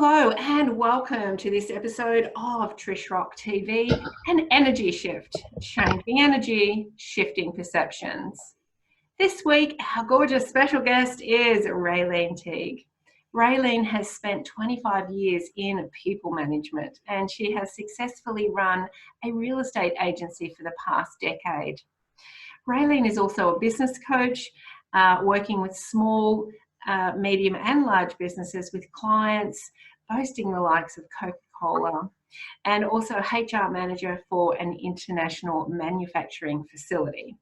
Hello and welcome to this episode of TrishRockTV, an energy shift, changing energy, shifting perceptions. This week, our gorgeous special guest is Raylene Teague. Raylene has spent 25 years in people management and she has successfully run a real estate agency for the past decade. Raylene is also a business coach, working with small, medium and large businesses with clients, boasting the likes of Coca-Cola, and also HR manager for an international manufacturing facility.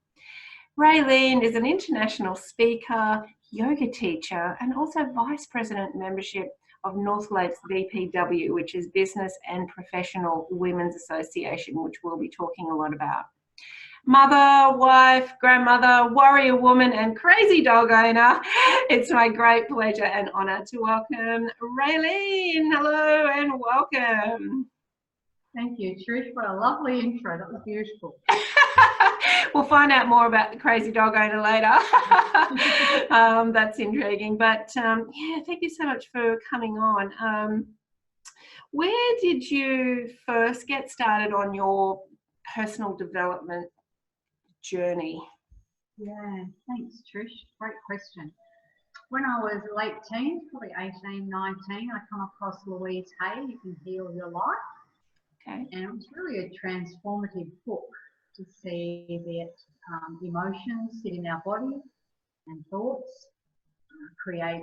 Raylene is an international speaker, yoga teacher, and also Vice President membership of North Lakes BPW, which is Business and Professional Women's Association, which we'll be talking a lot about. Mother, wife, grandmother, warrior woman, and crazy dog owner. It's my great pleasure and honour to welcome Raylene. Hello and welcome. Thank you, Trish. What a lovely intro. That was beautiful. We'll find out more about the crazy dog owner later. That's intriguing. But yeah, thank you so much for coming on. Where did you first get started on your personal development journey? Yeah, thanks, Trish. Great question. When I was late teens, probably 18, 19, I come across Louise Hay, You Can Heal Your Life. Okay. And it was really a transformative book to see that emotions sit in our body and thoughts create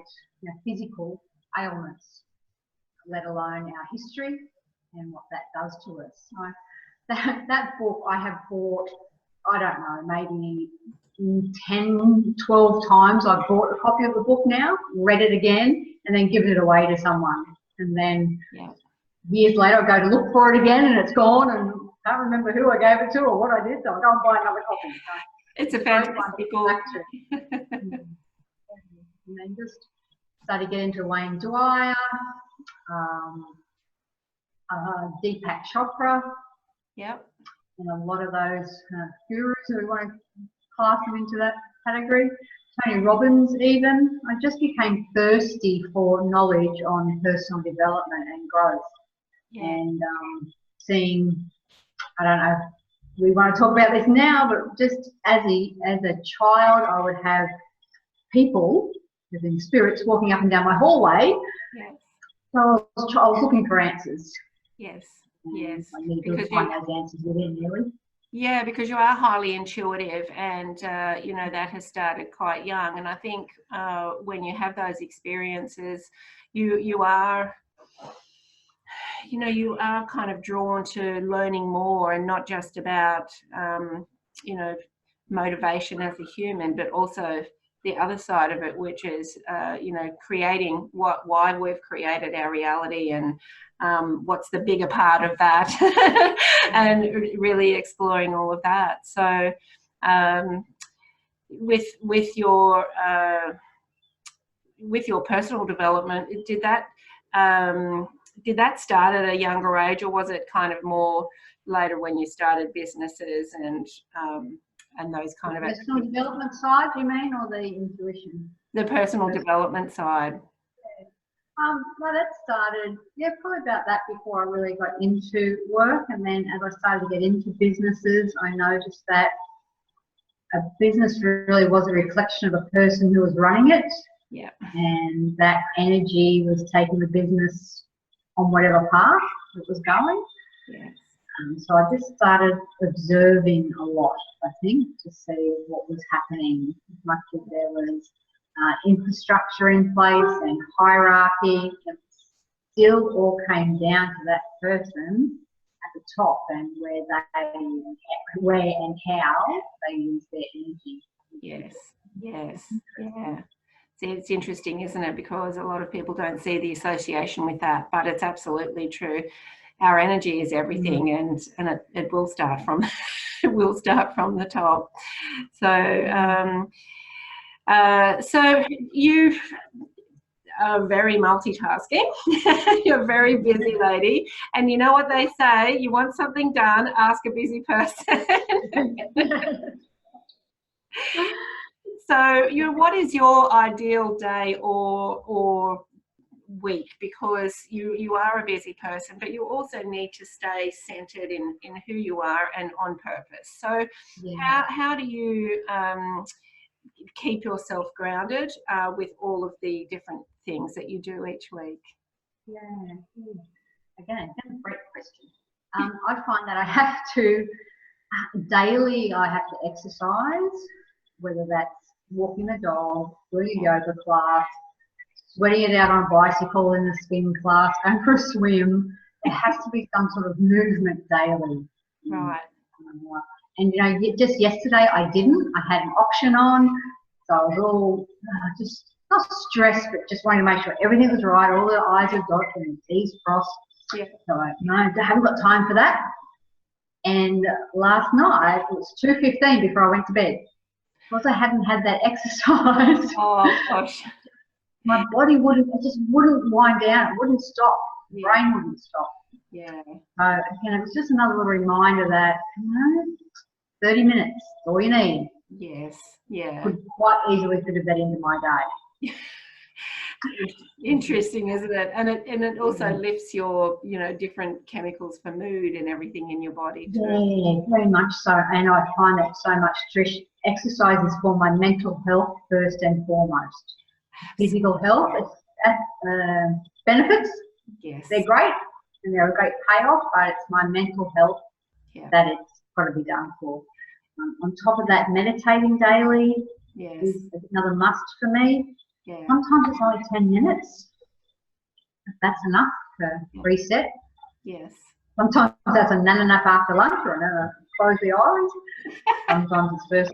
physical ailments, let alone our history and what that does to us. So that book I have bought, I don't know, maybe 10, 12 times. I've bought a copy of the book now, read it again, and then given it away to someone. And then years later, I go to look for it again, and it's gone, and I can't remember who I gave it to or what I did, so I go and buy another copy. So it's a fantastic book. And then just started to get into Wayne Dwyer, Deepak Chopra. Yep. And a lot of those gurus who want to class them into that category. Tony Robbins even. I just became thirsty for knowledge on personal development and growth. Yeah. And seeing, I don't know if we want to talk about this now, but just as a child, I would have people, as in spirits, walking up and down my hallway. Yes. So I was looking for answers. Yes. Yes, I need to find those answers within, really. Yeah, because you are highly intuitive, and you know that has started quite young. And I think when you have those experiences, you are kind of drawn to learning more, and not just about motivation as a human, but also the other side of it, which is creating why we've created our reality, and what's the bigger part of that, and really exploring all of that. So with your personal development, did that start at a younger age, or was it kind of more later when you started businesses and those kind of activities? Personal development side, you mean, or the intuition? The personal development side. Well, that started, probably about that before I really got into work. And then as I started to get into businesses, I noticed that a business really was a reflection of the person who was running it. Yeah. And that energy was taking the business on whatever path it was going. Yes. So I just started observing a lot, I think, to see what was happening. As much as there was infrastructure in place and hierarchy, it still all came down to that person at the top and where and how they use their energy. Yes, yes, yeah. See, it's interesting, isn't it? Because a lot of people don't see the association with that, but it's absolutely true. Our energy is everything, and it will start from the top. So so you are very multitasking. You're a very busy lady, and you know what they say: you want something done, ask a busy person. So, what is your ideal day, or week, because you are a busy person, but you also need to stay centered in who you are and on purpose. So how do you keep yourself grounded with all of the different things that you do each week? Yeah, again, that's a great question. I find that I have to, daily I have to exercise, whether that's walking the dog, doing a yoga class, sweating it out on a bicycle in the spin class, going for a swim. There has to be some sort of movement daily. Right. And you know, just yesterday I didn't. I had an auction on, so I was all just not stressed, but just wanting to make sure everything was right, all the I's are dotted and the T's crossed. Yeah. So no, I haven't got time for that. And last night it was 2:15 before I went to bed. Because I hadn't had that exercise. Oh gosh. My body just wouldn't wind down. It wouldn't stop. The brain wouldn't stop. Yeah. So again, it was just another little reminder that, you know, 30 minutes is all you need. Yes. Yeah. Could quite easily fit that into my day. Interesting, isn't it? And it also lifts your, you know, different chemicals for mood and everything in your body too. Yeah, very much so. And I find that so much, Trish. Exercise is for my mental health first and foremost. Physical health, benefits, yes, they're great and they're a great payoff, but it's my mental health that it's got to be done for. On top of that, meditating daily is another must for me. Yeah. Sometimes it's only 10 minutes. That's enough to reset. Yes. Sometimes that's a nap after lunch or close the eyes. Sometimes it's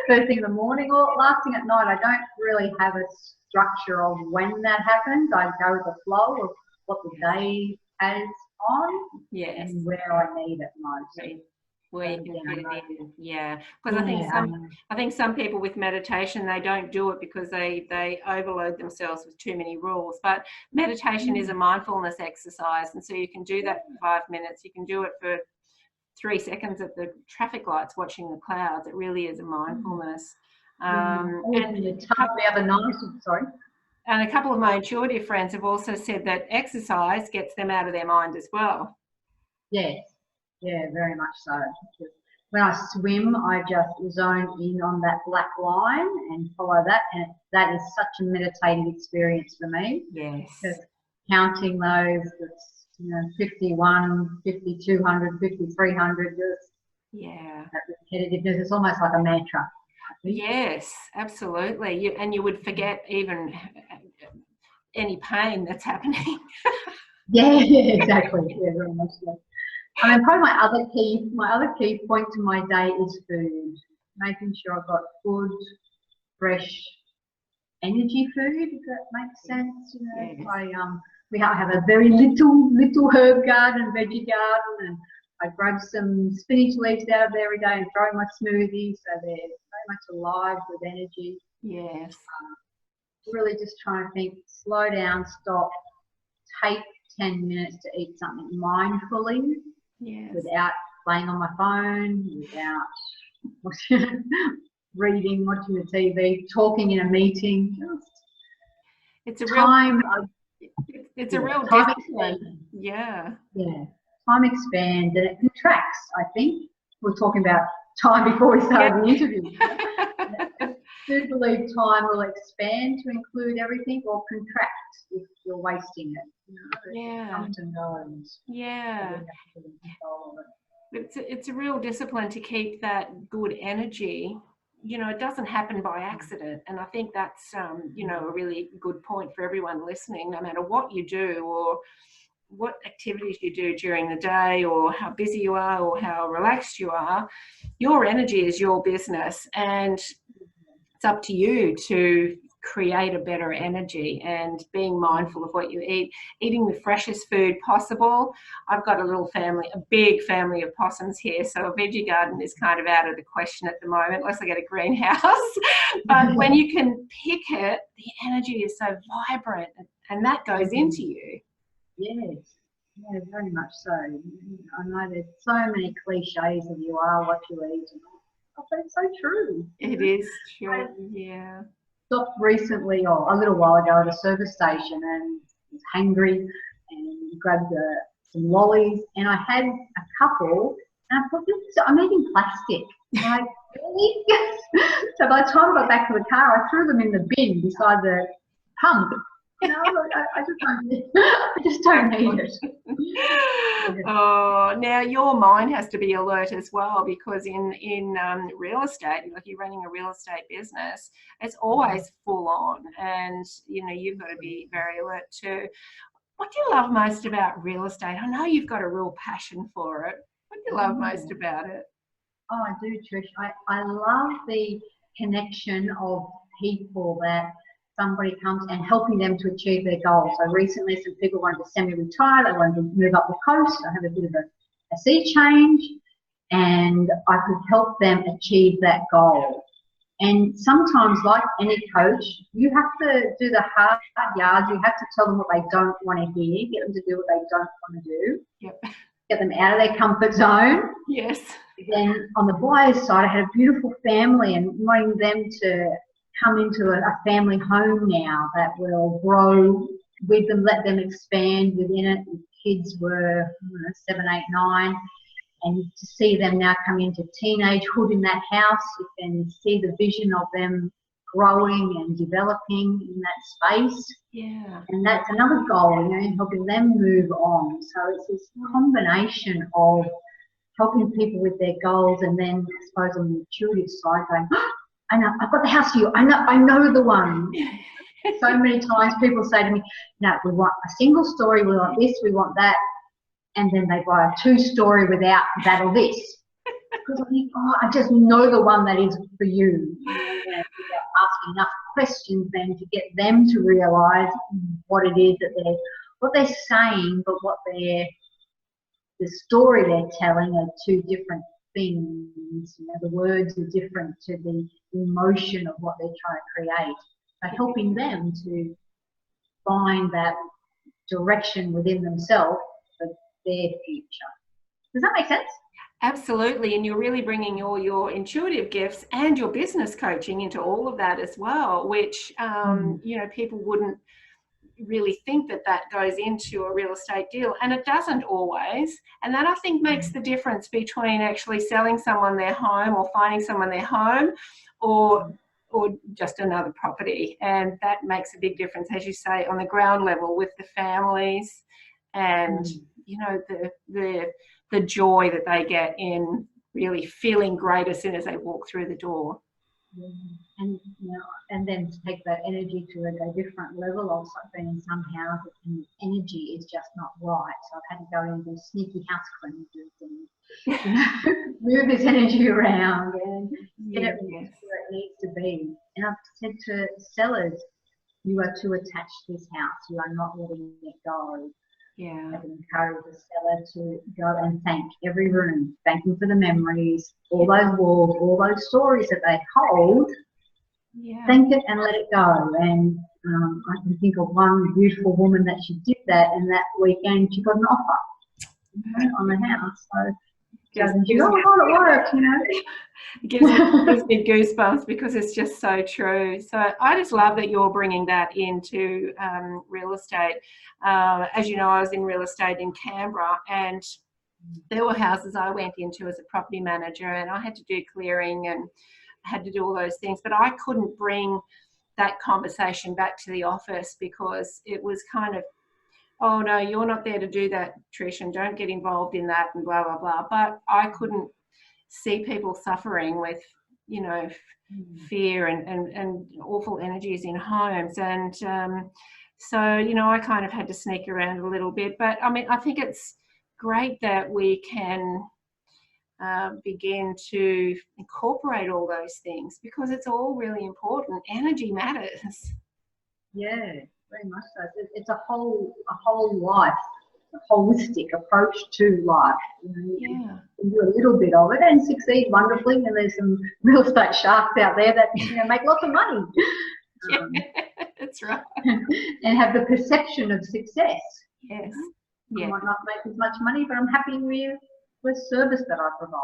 first thing in the morning or last thing at night. I don't really have a structure of when that happens. I go with the flow of what the day has on and where I need it most. Where you can fit it in, because I think some people with meditation, they don't do it because they overload themselves with too many rules. But meditation is a mindfulness exercise, and so you can do that for 5 minutes. You can do it for 3 seconds at the traffic lights, watching the clouds. It really is a mindfulness. And the other night, sorry. And a couple of my intuitive friends have also said that exercise gets them out of their mind as well. Yes. Yeah, very much so. When I swim, I just zone in on that black line and follow that, and that is such a meditative experience for me. Yes. Just counting those, 51, 5,200, 5,300, just that repetitiveness. It's almost like a mantra. Yes, absolutely. And you would forget even any pain that's happening. Yeah, exactly. Yeah, very much so. I mean, probably my other key point to my day is food. Making sure I've got good, fresh energy food, if that makes sense. You know, we have a very little herb garden, veggie garden, and I grab some spinach leaves out of there every day and throw in my smoothie, so they're very much alive with energy. Yes. Really just trying to think, slow down, stop, take 10 minutes to eat something mindfully. Yes. Without playing on my phone, without reading, watching the TV, talking in a meeting. It's a real discipline. Yeah. Yeah. Time expands and it contracts, I think. We were talking about time before we started the interview. I do believe time will expand to include everything or contract if you're wasting it. It comes and goes. Yeah. It's a real discipline to keep that good energy. You know, it doesn't happen by accident. And I think that's, a really good point for everyone listening, no matter what you do or what activities you do during the day or how busy you are or how relaxed you are, your energy is your business. And it's up to you to create a better energy and being mindful of what you eat, eating the freshest food possible. I've got a big family of possums here, so a veggie garden is kind of out of the question at the moment, unless I get a greenhouse. But when you can pick it, the energy is so vibrant and that goes into you. Yes. Yeah, very much so. I know there's so many cliches of you are what you eat, but it's so true. It is true, yeah. stopped recently, or a little while ago, at a service station and was hungry and grabbed some lollies, and I had a couple, and I thought, I'm eating plastic. Like, really? So by the time I got back to the car, I threw them in the bin beside the pump. You know, I just don't need it. Oh, now your mind has to be alert as well, because in real estate, like you're running a real estate business, it's always full on, and you've got to be very alert too. What do you love most about real estate? I know you've got a real passion for it. What do you love most about it? Oh, I do, Trish. I love the connection of people, that somebody comes and helping them to achieve their goals. So recently some people wanted to semi-retire, they wanted to move up the coast. I have a bit of a sea change, and I could help them achieve that goal. And sometimes, like any coach, you have to do the hard yards. You have to tell them what they don't want to hear, get them to do what they don't want to do. Yep. Get them out of their comfort zone. Yes. Then on the buyer's side, I had a beautiful family, and wanting them to come into a family home now that will grow with them, let them expand within it. The kids were 7, 8, 9, and to see them now come into teenagehood in that house, you can see the vision of them growing and developing in that space. Yeah. And that's another goal, helping them move on. So it's this combination of helping people with their goals, and then I suppose on the intuitive side going, oh, I know, I've got the house for you. I know the one. So many times people say to me, no, we want a single story, we want this, we want that. And then they buy a 2-story without that or this. Because I think, I just know the one that is for you. Asking enough questions then to get them to realise what it is that what they're saying, but what the story they're telling are two different things. The words are different to the emotion of what they're trying to create. So helping them to find that direction within themselves for their future. Does that make sense? Absolutely, and you're really bringing all your intuitive gifts and your business coaching into all of that as well, which people wouldn't really think that goes into a real estate deal, and it doesn't always. And that, I think, makes the difference between actually selling someone their home or finding someone their home, or just another property. And that makes a big difference, as you say, on the ground level with the families, and the joy that they get in really feeling great as soon as they walk through the door. And then to take that energy to a different level. Also, been in some houses and the energy is just not right. So I've had to go in and do sneaky house cleanses and move this energy around and get it where it needs to be. And I've said to sellers, you are too attached to this house. You are not letting it go. Yeah. I can encourage the seller to go and thank every room, thank them for the memories, all those walls, all those stories that they hold. Yeah. Thank it and let it go. And I can think of one beautiful woman that she did that, and that weekend she got an offer on the house. So she got it worked, It gives me goosebumps, because it's just so true. So I just love that you're bringing that into real estate. As you know, I was in real estate in Canberra, and there were houses I went into as a property manager, and I had to do clearing and I had to do all those things, but I couldn't bring that conversation back to the office, because it was kind of, oh no, you're not there to do that, Trish, and don't get involved in that, and blah, blah, blah. But I couldn't see people suffering with, fear and awful energies in homes. And so, I kind of had to sneak around a little bit. But I mean, I think it's great that we can begin to incorporate all those things, because it's all really important. Energy matters. Yeah, very much so. It's a whole life, a holistic approach to life. You can do a little bit of it and succeed wonderfully, and there's some real estate sharks out there that make lots of money. That's right. And have the perception of success. Yes. I might not make as much money, but I'm happy with the service that I provide.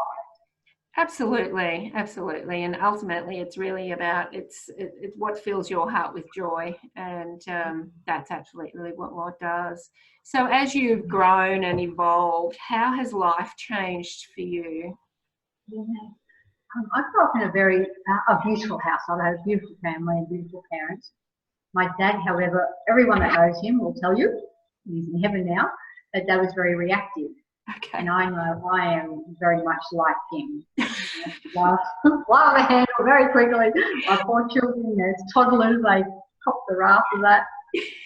Absolutely, absolutely, and ultimately, it's really about it's what fills your heart with joy, and that's absolutely what does. So, as you've grown and evolved, how has life changed for you? Yeah. I grew up in a very a beautiful household. I had a beautiful family and beautiful parents. My dad, however, everyone that knows him will tell you, he's in heaven now, that Dad was very reactive. Okay. And I know I am very much like him. Fly on the handle very quickly. My poor children, as toddlers, they cop the wrath of that.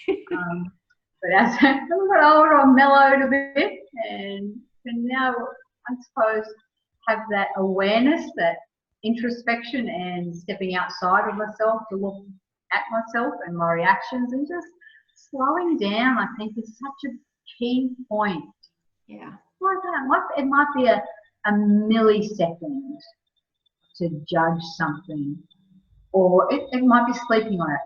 But as I got older, I mellowed a bit and can now, I suppose, have that awareness, that introspection and stepping outside of myself to look at myself and my reactions, and just slowing down, I think, is such a key point. Yeah. Like that. It might be a millisecond to judge something, or it might be sleeping on it.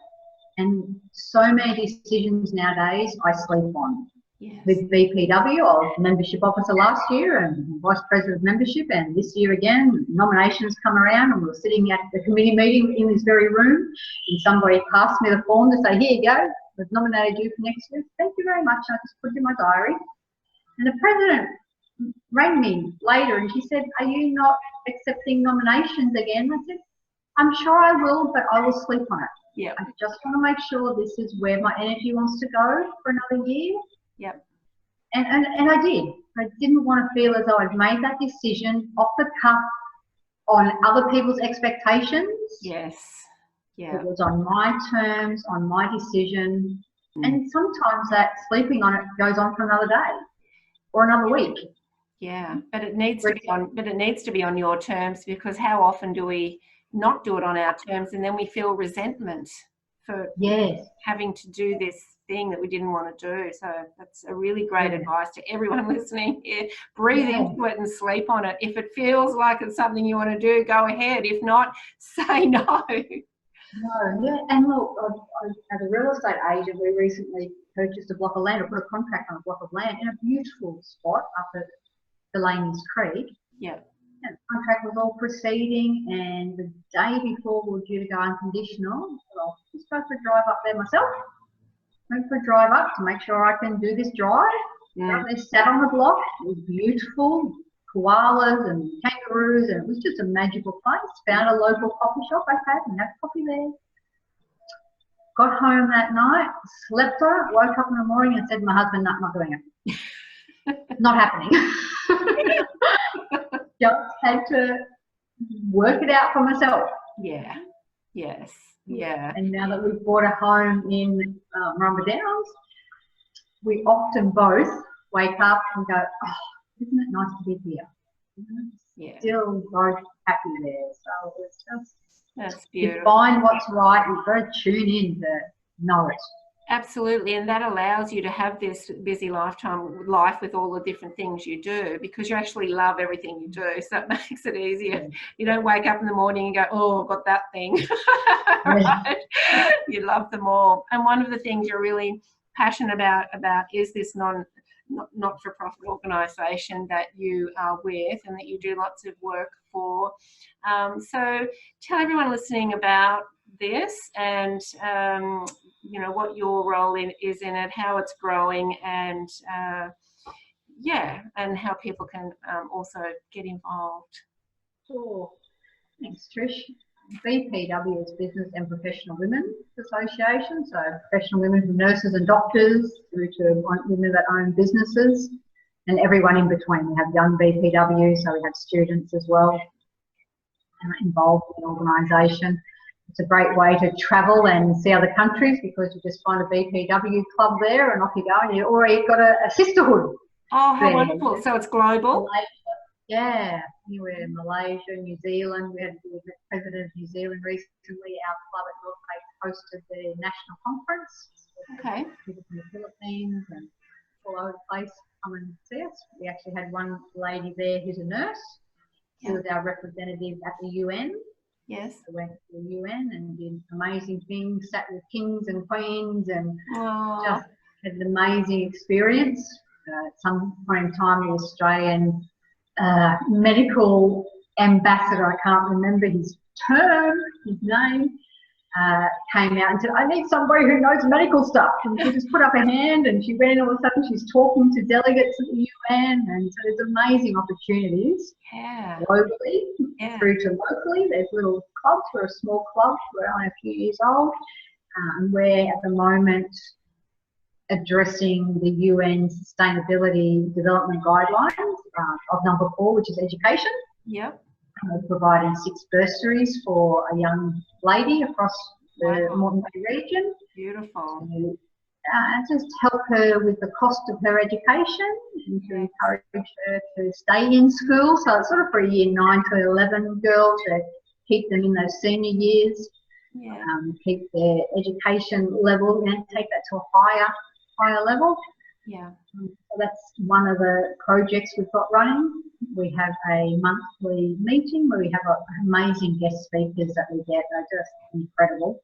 And so many decisions nowadays I sleep on. Yes. With VPW, I was membership officer last year and vice president of membership, and this year again, nominations come around, and we were sitting at the committee meeting in this very room, and somebody passed me the form to say, here you go, we've nominated you for next year. Thank you very much. I just put it in my diary. And the president rang me later and she said, are you not accepting nominations again? I said, I'm sure I will, but I will sleep on it. Yeah. I just want to make sure this is where my energy wants to go for another year. Yep. And I did. I didn't want to feel as though I'd made that decision off the cuff on other people's expectations. Yes. Yeah. It was on my terms, on my decision. And sometimes that sleeping on it goes on for another day or another week. Yeah, but it needs to be on your terms, because how often do we not do it on our terms, and then we feel resentment for having to do this thing that we didn't want to do. So that's a really great advice to everyone listening here. Breathe into it and sleep on it. If it feels like it's something you want to do, go ahead. If not, say no. No, yeah, and look, as a real estate agent, we recently purchased a block of land, or put a contract on a block of land in a beautiful spot up at Raylenes Creek. Yeah. And the contract was all proceeding, and the day before we were due to go unconditional, I'll just go for a drive up there myself. Went for a drive up to make sure I can do this drive. They sat on the block. It was beautiful, koalas and kangaroos, and it was just a magical place. Found a local coffee shop I had and had coffee there. Got home that night, slept on it, woke up in the morning and said to my husband, no, not doing it. Not happening. Just had to work it out for myself. Yeah. Yes. Yeah. And now that we've bought a home in Murrumba Downs, we often both wake up and go, oh, isn't it nice to be here? Yeah. Still both happy there. So it's just, that's beautiful. you find what's right, you've got to tune in to know it. Absolutely, and that allows you to have this busy life with all the different things you do, because you actually love everything you do, so it makes it easier. You don't wake up in the morning and go, oh, I've got that thing. Right? You love them all. And one of the things you're really passionate about is this not-for-profit organisation that you are with and that you do lots of work for. So tell everyone listening about this, and you know, what your role is in it, how it's growing, and and how people can also get involved. Sure. Thanks, Trish. BPW is Business and Professional Women Association, so professional women from nurses and doctors through to women that own businesses, and everyone in between. We have young BPW, so we have students as well involved in the organisation. It's a great way to travel and see other countries, because you just find a BPW club there and off you go, and you've already got a sisterhood. Oh, how wonderful. So it's global? Yeah, anywhere in Malaysia, New Zealand. We had the President of New Zealand recently. Our club at North Lake hosted the national conference. Okay. People from the Philippines and all over the place come and see us. We actually had one lady there who's a nurse. She was our representative at the UN. Yes. I went to the UN and did amazing things, sat with kings and queens, and just had an amazing experience. At some point in time, the Australian medical ambassador, I can't remember his name, came out and said, I need somebody who knows medical stuff. And she just put up her hand and she ran. All of a sudden she's talking to delegates at the UN. And so there's amazing opportunities globally through to locally. There's little clubs. We're a small club. We're only a few years old. We're at the moment addressing the UN Sustainability Development Guidelines of number 4, which is education. Yep. We're providing 6 bursaries for a young lady across the Moreton Bay region. Beautiful. To, just help her with the cost of her education and to encourage her to stay in school. So it's sort of for a year 9 to 11 girl to keep them in those senior years, keep their education level and take that to a higher level. Yeah. So that's one of the projects we've got running. We have a monthly meeting where we have amazing guest speakers that we get. They're just incredible.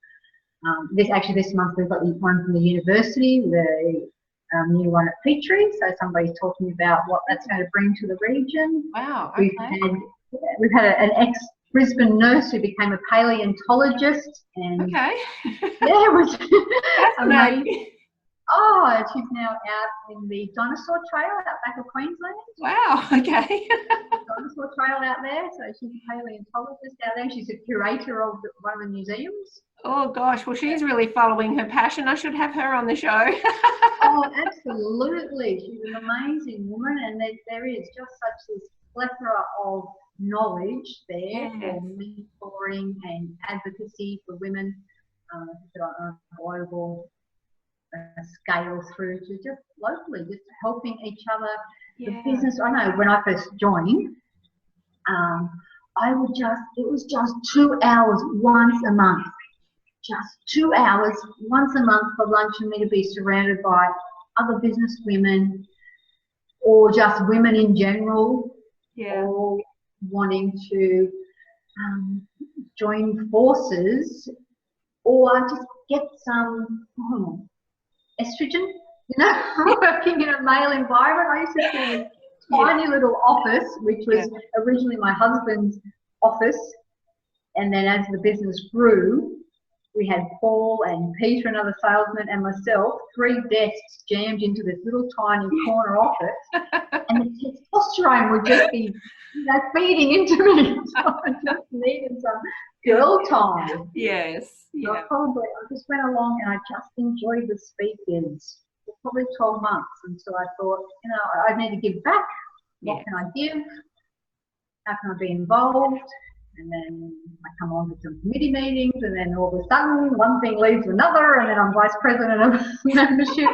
This month we've got one from the university, the new one at Petrie. So somebody's talking about what that's going to bring to the region. Wow. Okay. We've had an ex-Brisbane nurse who became a paleontologist, and which amazing. Oh, she's now out in the dinosaur trail out back of Queensland. Wow, okay. Dinosaur trail out there. So she's a paleontologist out there. She's a curator of one of the museums. Oh, gosh. Well, she's really following her passion. I should have her on the show. Oh, absolutely. She's an amazing woman. And there is just such this plethora of knowledge there for mentoring and advocacy for women on a global scale through to just locally, just helping each other. The business, I know when I first joined, it was just 2 hours once a month. Just 2 hours once a month for lunch and me to be surrounded by other business women or just women in general, all wanting to join forces or just get some estrogen, working in a male environment. I used to sit in a tiny little office, which was originally my husband's office, and then as the business grew, we had Paul and Peter, another salesman, and myself, 3 desks jammed into this little tiny corner office, and the testosterone would just be feeding into me. So I just needed some girl time. Yes. So I just went along and I just enjoyed the speakers for probably 12 months until I thought, I need to give back. What can I give? How can I be involved? And then I come on to some committee meetings, and then all of a sudden one thing leads to another, and then I'm vice president of membership.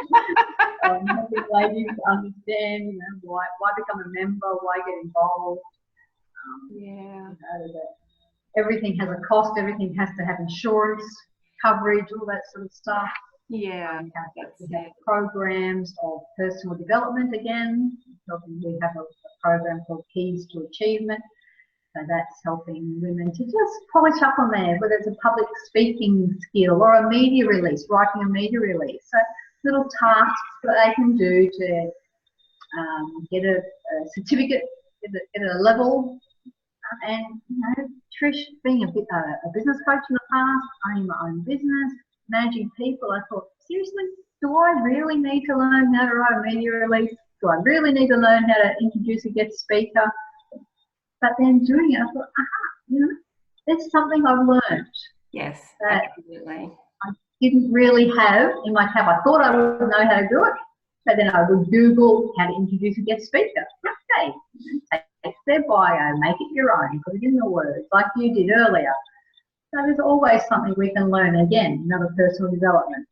Helping ladies understand, why become a member, why get involved. Everything has a cost. Everything has to have insurance coverage, all that sort of stuff. We have programs of personal development again. We have a program called Keys to Achievement. So that's helping women to just polish up on there, whether it's a public speaking skill or a media release, writing a media release. So little tasks that they can do to get a certificate, get a level. And Trish, being a business coach in the past, owning my own business, managing people, I thought, seriously, do I really need to learn how to write a media release? Do I really need to learn how to introduce a guest speaker? But then doing it, I thought, there's something I've learned. Yes, that absolutely. I didn't really have in my tab. I thought I would know how to do it, but then I would Google how to introduce a guest speaker. Okay, take their bio, make it your own, put it in the words like you did earlier. So there's always something we can learn. Again, another personal development.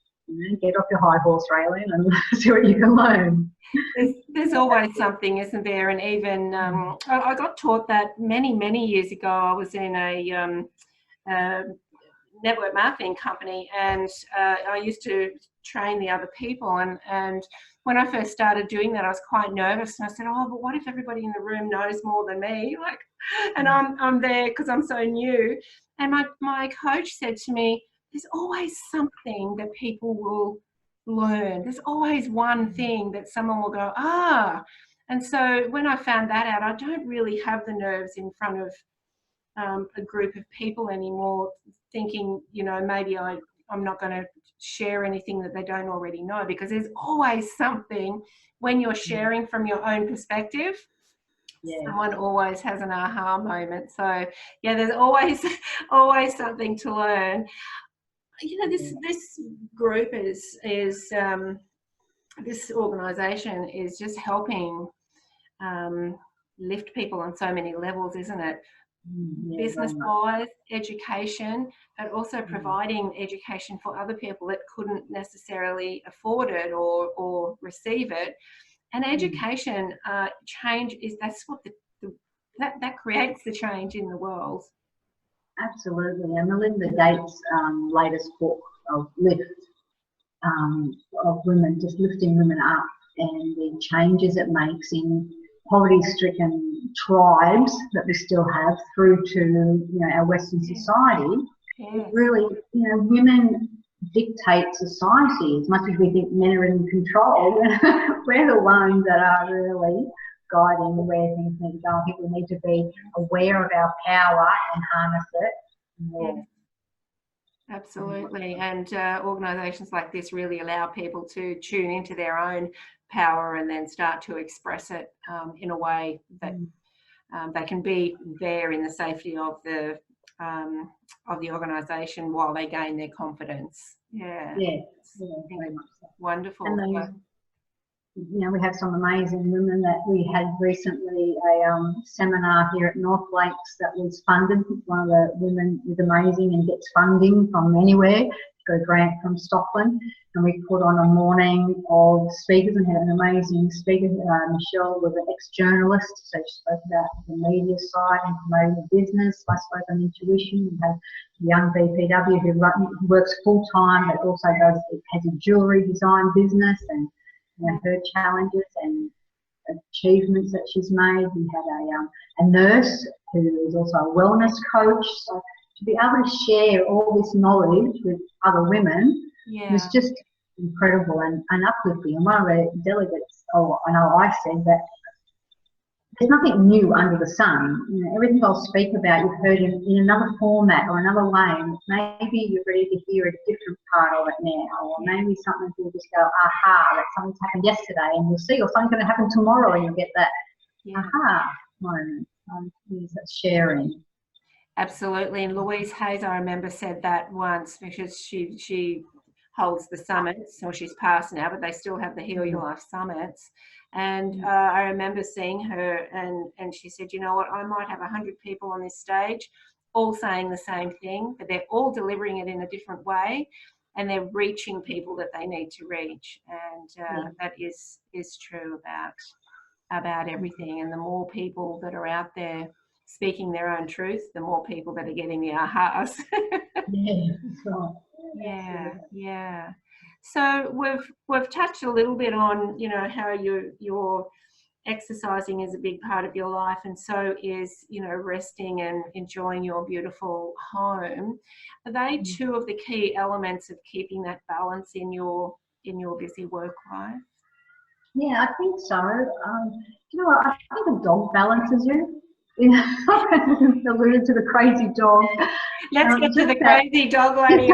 Get off your high horse, Raylene, and see what you can learn. There's always something, isn't there? And even I got taught that many years ago. I was in a network marketing company, and I used to train the other people. And when I first started doing that, I was quite nervous. And I said, "Oh, but what if everybody in the room knows more than me? And I'm there because I'm so new." And my coach said to me, "There's always something that people will learn. There's always one thing that someone will go, ah." And so when I found that out, I don't really have the nerves in front of a group of people anymore, thinking, you know, maybe I'm not going to share anything that they don't already know, because there's always something when you're sharing from your own perspective. Someone always has an aha moment. So yeah, there's always something to learn. You know, this group is this organisation is just helping lift people on so many levels, isn't it? Business-wise, education, but also providing education for other people that couldn't necessarily afford it or receive it. And education change that's what that creates the change in the world. Absolutely. And Melinda Gates' latest book of Lift, of women, just lifting women up, and the changes it makes in poverty-stricken tribes that we still have through to, you know, our Western society. It really, you know, women dictate society. As much as we think men are in control, we're the ones that are really guiding where things need to go. I think we need to be aware of our power and harness it more. Absolutely. And organisations like this really allow people to tune into their own power and then start to express it in a way that they can be there in the safety of the organisation while they gain their confidence. Yeah, Very much so. Wonderful. And then, you know, we have some amazing women that we had recently a seminar here at North Lakes that was funded. One of the women is amazing and gets funding from anywhere. Got a grant from Stockland, and we put on a morning of speakers and had an amazing speaker. Michelle was an ex-journalist, so she spoke about the media side and promoting the business. I spoke on intuition. We have a young BPW who works full time, but also has a jewellery design business, and you know, her challenges and achievements that she's made. We had a nurse who is also a wellness coach. So to be able to share all this knowledge with other women was just incredible and uplifting. And one of the delegates, I know I said that there's nothing new under the sun. You know, everything I'll speak about you've heard in another format or another way. Maybe you're ready to hear a different part of it now, or maybe something will just go, aha, that something's happened yesterday and you'll see, or something's going to happen tomorrow and you'll get that aha moment. That's sharing. Absolutely. And Louise Hayes, I remember, said that once, because she holds the summits, or she's passed now, but they still have the Heal Your Life summits. And I remember seeing her, and she said, you know what, I might have 100 people on this stage all saying the same thing, but they're all delivering it in a different way, and they're reaching people that they need to reach. And that is true about everything. And the more people that are out there speaking their own truth, the more people that are getting the ahas. Yeah. So we've touched a little bit on, you know, how you're exercising is a big part of your life, and so is, you know, resting and enjoying your beautiful home. Are they two of the key elements of keeping that balance in your busy work life? Yeah, I think so. You know what? I think a dog balances you. Alluded to the crazy dog. Let's get to the crazy dog lady.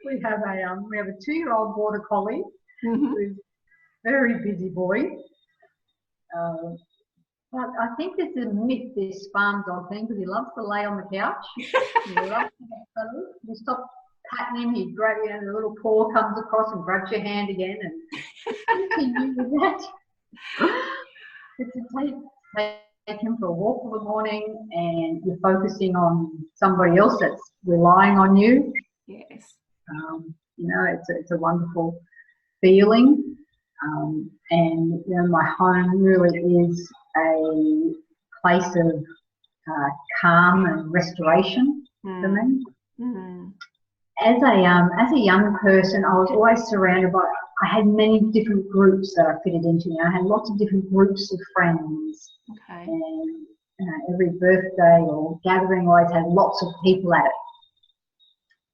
We have a 2-year-old border collie who's a very busy boy. But I think there's a myth, this farm dog thing, because he loves to lay on the couch. He loves to get settled. You stop patting him, he'd grab you, and the little paw comes across and grabs your hand again, and continue with that. But to take him for a walk for the morning, and you're focusing on somebody else that's relying on you. Yes. You know, it's a wonderful feeling. And you know, my home really is a place of calm and restoration for me. As a young person, I was always surrounded by. I had many different groups that I fitted into. You know, I had lots of different groups of friends, and every birthday or gathering always had lots of people at it.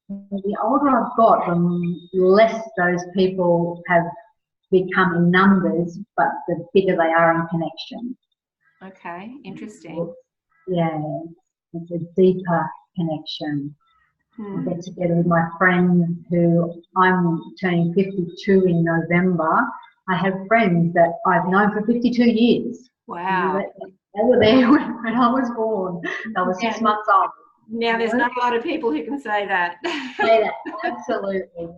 The older I've got, the less those people have become in numbers, but the bigger they are in connection. Okay, interesting. Yeah, it's a deeper connection. I get together with my friends who I'm turning 52 in November. I have friends that I've known for 52 years. Wow. They were there when I was born. I was 6 months old. Now, there's not a lot of people who can say that. Say that, absolutely. So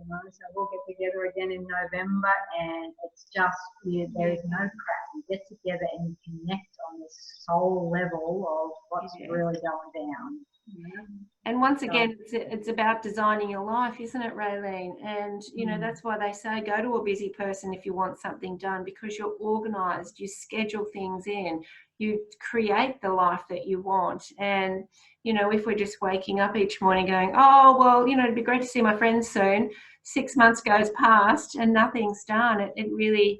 we'll get together again in November, and it's just, there is no crap. You get together and you connect on this soul level of what's really going down. And once again, it's about designing your life, isn't it, Raylene? And, you know, that's why they say go to a busy person if you want something done, because you're organised, you schedule things in, you create the life that you want. And, you know, if we're just waking up each morning going, oh, well, you know, it'd be great to see my friends soon, 6 months goes past and nothing's done. It really,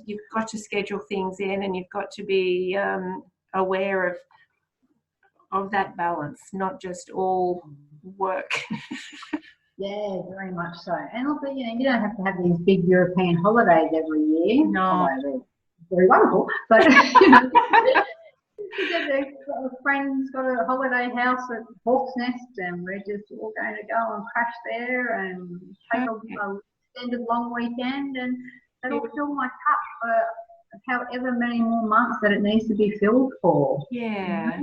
you've got to schedule things in, and you've got to be aware of that balance, not just all work. Yeah, very much so. And look, you know, you don't have to have these big European holidays every year. No. They're very wonderful, but you know, a friend's got a holiday house at Hawk's Nest, and we're just all going to go and crash there and take a extended long weekend, and that'll fill my cup for however many more months that it needs to be filled for. Yeah.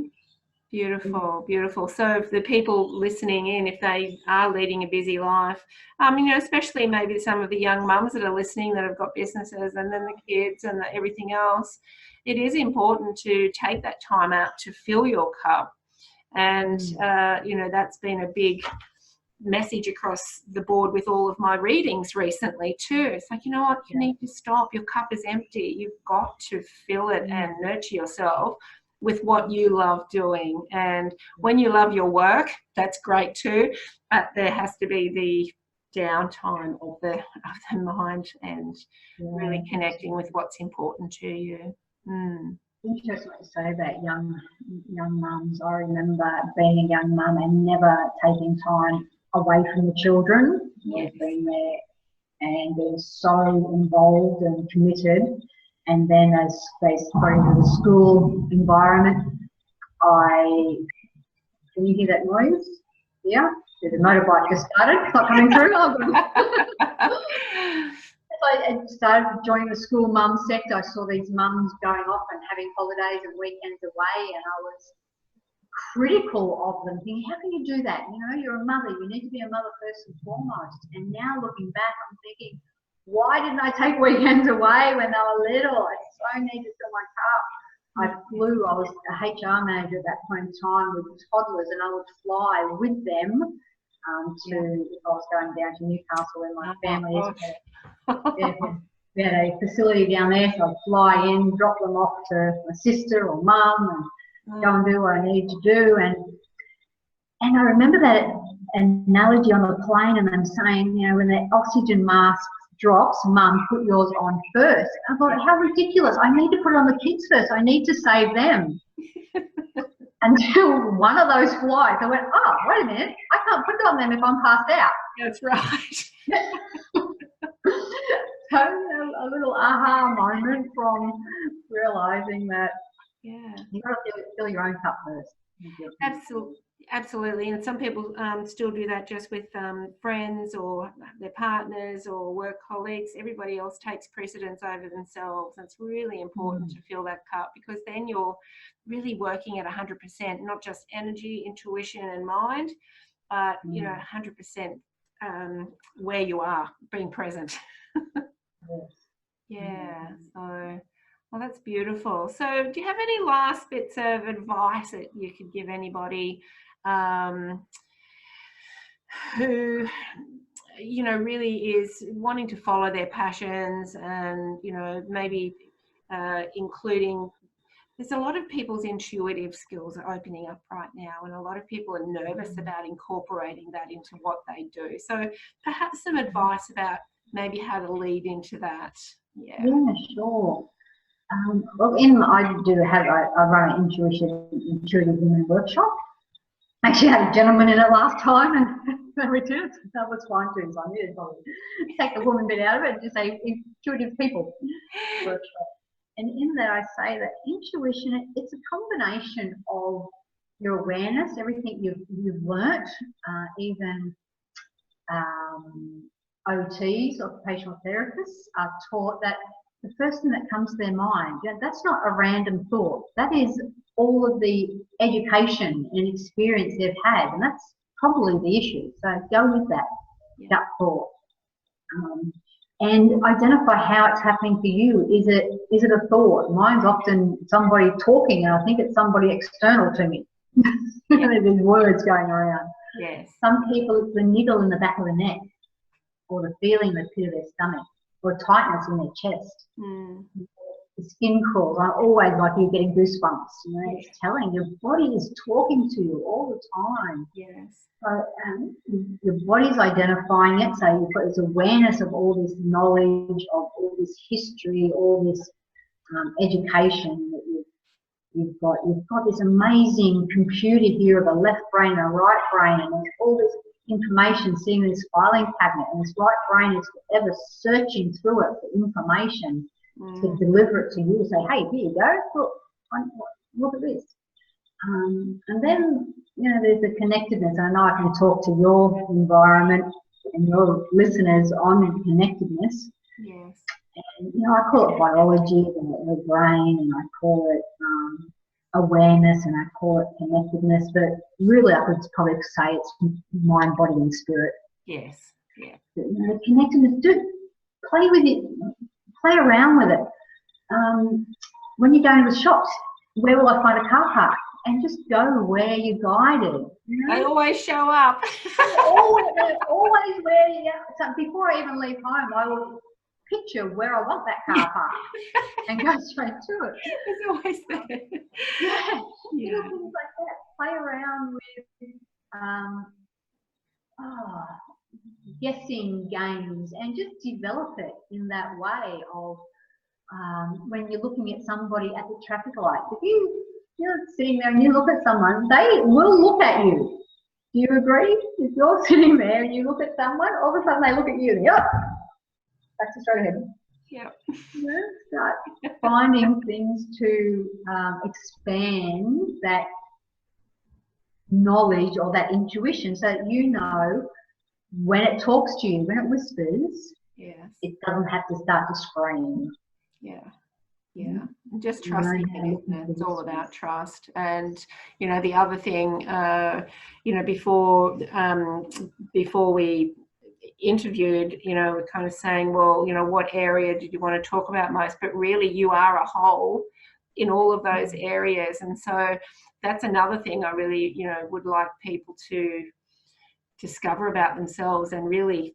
Beautiful, beautiful. So if the people listening in, if they are leading a busy life, you know, especially maybe some of the young mums that are listening that have got businesses and then the kids and everything else, it is important to take that time out to fill your cup. And, you know, that's been a big message across the board with all of my readings recently too. It's like, you know what, you need to stop. Your cup is empty. You've got to fill it and nurture yourself with what you love doing. And when you love your work, that's great too, but there has to be the downtime of the mind and really connecting with what's important to you. Interesting what you say about young mums. I remember being a young mum and never taking time away from the children. Being there and being so involved and committed. And then as they got into the school environment, can you hear that noise? Yeah? The motorbike just started. It's not coming through. I started joining the school mum sector. I saw these mums going off and having holidays and weekends away, and I was critical of them, thinking, how can you do that? You know, you're a mother. You need to be a mother first and foremost. And now looking back, I'm thinking, why didn't I take weekends away when they were little? I so needed to fill my cup. I was a HR manager at that point in time with toddlers, and I would fly with them if I was going down to Newcastle where my family is. We had a facility down there, so I'd fly in, drop them off to my sister or mum and go and do what I needed to do. And I remember that analogy on the plane, and them saying, you know, when the oxygen mask drops, mum, put yours on first. I thought, how ridiculous. I need to put it on the kids first. I need to save them. Until one of those flights, I went, oh, wait a minute. I can't put it on them if I'm passed out. That's right. So a little aha moment from realising that you've got to fill your own cup first. Absolutely. And some people still do that just with friends or their partners or work colleagues. Everybody else takes precedence over themselves. It's really important to fill that cup, because then you're really working at 100%, not just energy, intuition and mind, but, you know, 100% where you are, being present. So, well, that's beautiful. So do you have any last bits of advice that you could give anybody who, you know, really is wanting to follow their passions, and, you know, maybe including, there's a lot of people's intuitive skills are opening up right now, and a lot of people are nervous about incorporating that into what they do. So perhaps some advice about maybe how to lead into that. Yeah, sure. Well, I run an intuitive women workshop. Actually, I had a gentleman in it last time, and we did it. That was fine too. So I needed to take the woman bit out of it and just say intuitive people workshop. And in that, I say that intuition, it's a combination of your awareness, everything you've learnt, even OTs, occupational therapists, are taught that the first thing that comes to their mind, that's not a random thought. That is all of the education and experience they've had, and that's probably the issue. So go with that gut thought. And identify how it's happening for you. Is it a thought? Mine's often somebody talking, and I think it's somebody external to me. There's words going around. Yes. Some people, it's the niggle in the back of the neck, or the feeling in the pit of their stomach, or a tightness in their chest. The skin crawls. I always like you getting goosebumps. It's telling your body is talking to you all the time. Yes. So your body's identifying it. So you've got this awareness of all this knowledge, of all this history, all this education that you've got. You've got this amazing computer here of a left brain and a right brain, and there's all this information sitting in this filing cabinet, and this right brain is forever searching through it for information to deliver it to you, say, hey, here you go, look at this. And then, there's the connectedness. I know I can talk to your environment and your listeners on connectedness. Yes. And, I call it biology, the brain, and I call it awareness, and I call it connectedness, but really I could probably say it's mind, body, and spirit. Yes. Yeah. Connectedness, play with it, play around with it. When you go into the shops, where will I find a car park? And just go where you're guided. They always show up. always where you go. So before I even leave home, I will picture where I want that car park and go straight to it. It's always there. Yeah. Little things like that. Play around with guessing games, and just develop it in that way of when you're looking at somebody at the traffic light. If you're sitting there and you look at someone, they will look at you. Do you agree? If you're sitting there and you look at someone, all of a sudden they look at you and yep, back to straight ahead. Yep. Start finding things to expand that knowledge or that intuition, so that you know when it talks to you, when it whispers, it doesn't have to start to scream. Yeah. Just trusting it, isn't it? It's all about trust. And the other thing, before we interviewed, we're kind of saying, well, what area did you want to talk about most? But really, you are a whole in all of those areas. And so that's another thing I really, would like people to discover about themselves, and really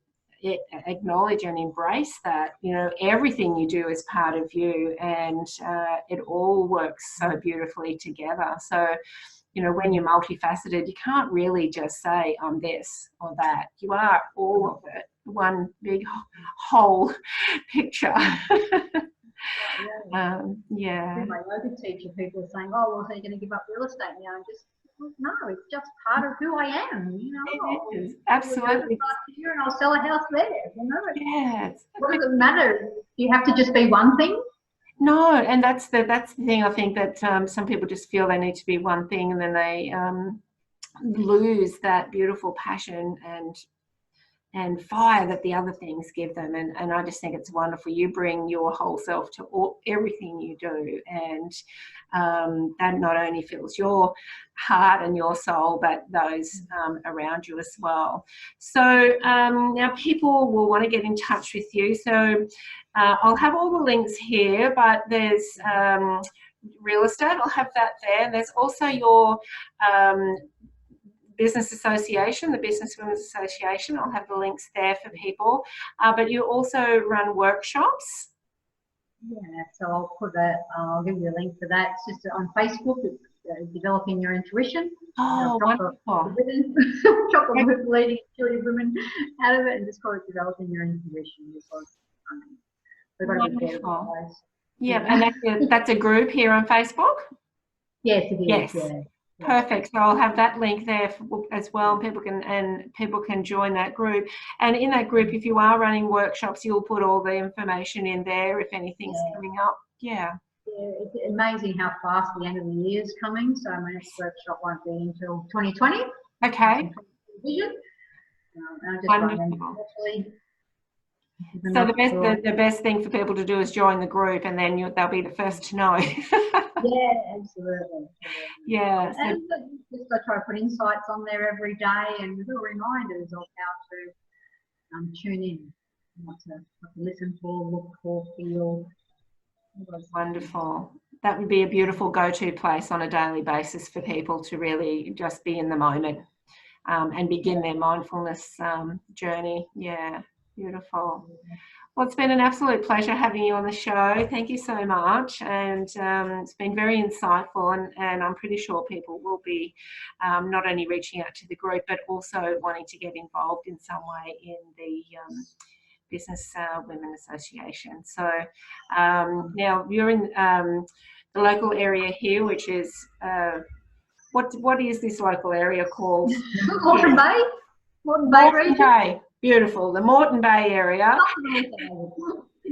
acknowledge and embrace that, everything you do is part of you, and it all works so beautifully together. So, when you're multifaceted, you can't really just say, I'm this or that. You are all of it, one big whole picture. My yoga teacher, people are saying, oh, well, so you're going to give up real estate now? And just, no, it's just part of who I am. It is, absolutely. Here, and I'll sell a house there. Yes. What does it matter? Do you have to just be one thing? No, and that's the thing. I think that some people just feel they need to be one thing, and then they lose that beautiful passion and fire that the other things give them. And I just think it's wonderful. You bring your whole self to everything you do, and that not only fills your heart and your soul, but those around you as well. So now people will want to get in touch with you. So I'll have all the links here, but there's real estate, I'll have that there. And there's also your business association, the Business Women's Association. I'll have the links there for people. But you also run workshops. Yeah, so I'll give you a link for that. It's just on Facebook. It's Developing Your Intuition. Oh, wonderful. Chocolate with leading intuitive women out of it, and just call it Developing Your Intuition, because we've got to be there. Yeah, and that's a group here on Facebook? Yes, it is. Yes. Yeah. Perfect. So I'll have that link there as well. People can join that group. And in that group, if you are running workshops, you'll put all the information in there if anything's coming up. Yeah. It's amazing how fast the end of the year is coming. So my next workshop won't be until 2020. Okay. Vision. And I just Wonderful. So the best thing for people to do is join the group, and then they'll be the first to know. Yeah, absolutely. Yeah. And just I try to put insights on there every day and little reminders of how to tune in, what to listen for, look for, feel. Wonderful. That would be a beautiful go-to place on a daily basis for people to really just be in the moment and begin their mindfulness journey. Yeah, beautiful. Well, it's been an absolute pleasure having you on the show. Thank you so much. And it's been very insightful, and I'm pretty sure people will be not only reaching out to the group, but also wanting to get involved in some way in the Business Women Association. So now you're in the local area here, which is, what is this local area called? Moreton Bay. Moreton Bay. Beautiful. The Moreton Bay area.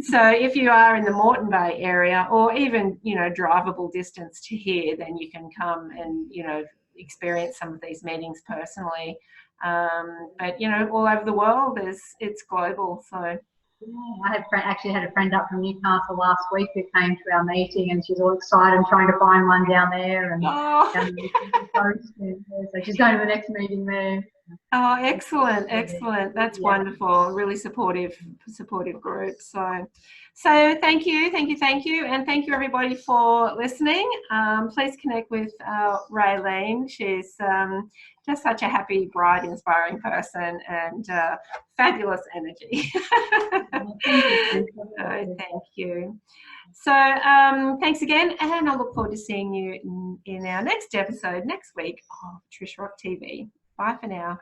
So if you are in the Moreton Bay area, or even, drivable distance to here, then you can come and, experience some of these meetings personally. But, all over the world, it's global. So I actually had a friend up from Newcastle last week who came to our meeting, and she's all excited and trying to find one down there. And so she's going to the next meeting there. Oh, excellent, excellent. That's wonderful. Really supportive group. So thank you. And thank you everybody for listening. Please connect with Raylene. She's just such a happy, bright, inspiring person, and fabulous energy. Thank you. So thanks again, and I look forward to seeing you in our next episode next week of TrishRockTV. Bye for now.